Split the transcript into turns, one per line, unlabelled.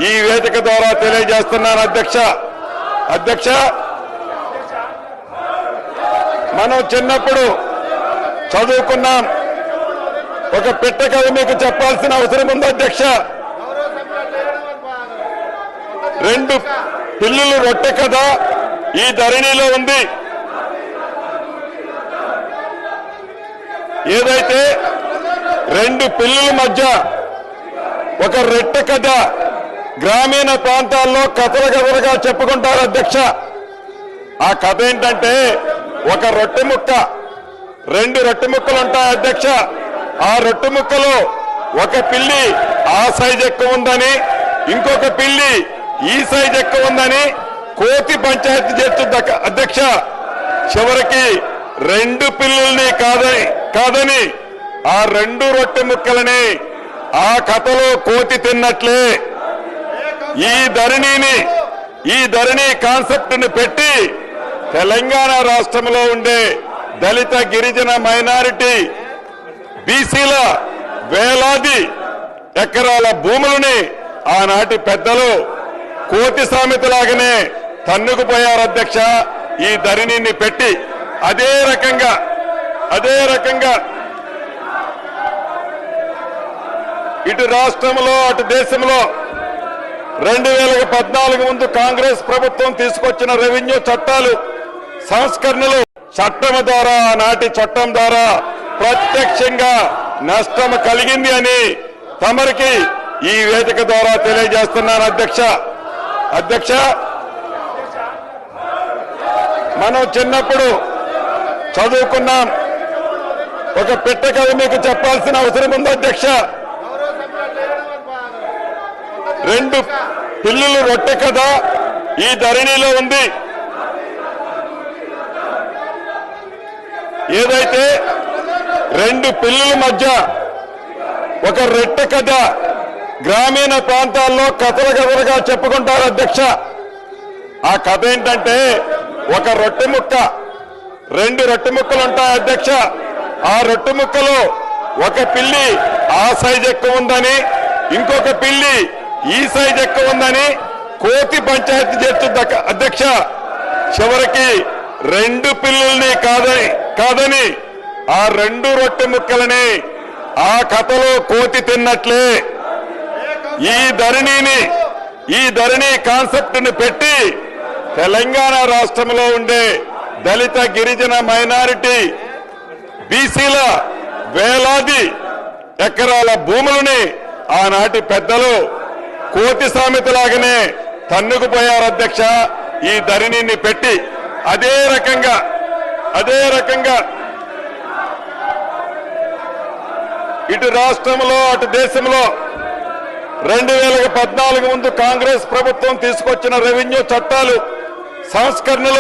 ఈ వేదిక ద్వారా తెలియజేస్తున్నాను అధ్యక్ష మనం చిన్నప్పుడు చదువుకున్నాం. ఒక పిట్ట కథ మీకు చెప్పాల్సిన అవసరం ఉంది అధ్యక్ష. రెండు పిల్లులు రొట్టె కథ ఈ ధరణిలో ఉంది. ఏదైతే రెండు పిల్లుల మధ్య ఒక రొట్టె కథ గ్రామీణ ప్రాంతాల్లో కథలుగా చెప్పుకుంటారు అధ్యక్ష. ఆ కథ ఏంటంటే, ఒక రొట్టె ముక్క, రెండు రొట్టె ముక్కలు ఉంటాయి అధ్యక్ష. ఆ రొట్టె ముక్కలో ఒక పిల్లి ఆ సైజ్ ఎక్కువ ఉందని, ఇంకొక పిల్లి ఈ సైజ్ ఎక్కువ ఉందని కోతి పంచాయతీ చేస్తుంది అధ్యక్ష. చివరికి రెండు పిల్లుల్ని కాదని ఆ రెండు రొట్టె ముక్కలని ఆ కథలో కోతి తిన్నట్లే ఈ ధరణి కాన్సెప్ట్ ని పెట్టి తెలంగాణ రాష్ట్రంలో ఉండే దళిత గిరిజన మైనారిటీ బీసీల వేలాది ఎకరాల భూములని ఆనాటి పెద్దలు కోతి సామెతలాగానే తన్నుకుపోయారు అధ్యక్ష. ఈ ధరణిని పెట్టి అదే రకంగా ఇటు రాష్ట్రంలో అటు దేశంలో 2014 ముందు కాంగ్రెస్ ప్రభుత్వం తీసుకొచ్చిన రెవెన్యూ చట్టాలు సంస్కరణలు చట్టం ద్వారా, నాటి చట్టం ద్వారా ప్రత్యక్షంగా నష్టం కలిగింది అని తమరికి ఈ వేదిక ద్వారా తెలియజేస్తున్నాను అధ్యక్ష మనం చిన్నప్పుడు చదువుకున్నాం. ఒక పిట్ట కథ మీకు చెప్పాల్సిన అవసరం ఉంది అధ్యక్ష. రెండు పిల్లులు రొట్టె కథ ఈ ధరణిలో ఉంది. ఏదైతే రెండు పిల్లుల మధ్య ఒక రొట్టె కథ గ్రామీణ ప్రాంతాల్లో కథలుగా చెప్పుకుంటారు అధ్యక్ష. ఆ కథ ఏంటంటే, ఒక రొట్టె ముక్క, రెండు రొట్టె ముక్కలు ఉంటాయి అధ్యక్ష. ఆ రొట్టె ముక్కలో ఒక పిల్లి ఆ సైజ్ ఎక్కువ ఉందని, ఇంకొక పిల్లి ఈ సైజ్ ఎక్కువ ఉందని కోతి పంచాయతీ చేస్తుంది అధ్యక్ష. చివరికి రెండు పిల్లుల్ని కాదని ఆ రెండు రొట్టె ముక్కలని ఆ కథలో కోతి తిన్నట్లే ఈ ధరణి కాన్సెప్ట్ ని పెట్టి తెలంగాణ రాష్ట్రంలో ఉండే దళిత గిరిజన మైనారిటీ బీసీల వేలాది ఎకరాల భూములని ఆనాటి పెద్దలు కోతి సామెతలాగానే తన్నుకుపోయారు అధ్యక్ష. ఈ ధరణిని పెట్టి అదే రకంగా ఇటు రాష్ట్రంలో అటు దేశంలో 2014 ముందు కాంగ్రెస్ ప్రభుత్వం తీసుకొచ్చిన రెవెన్యూ చట్టాలు సంస్కరణలు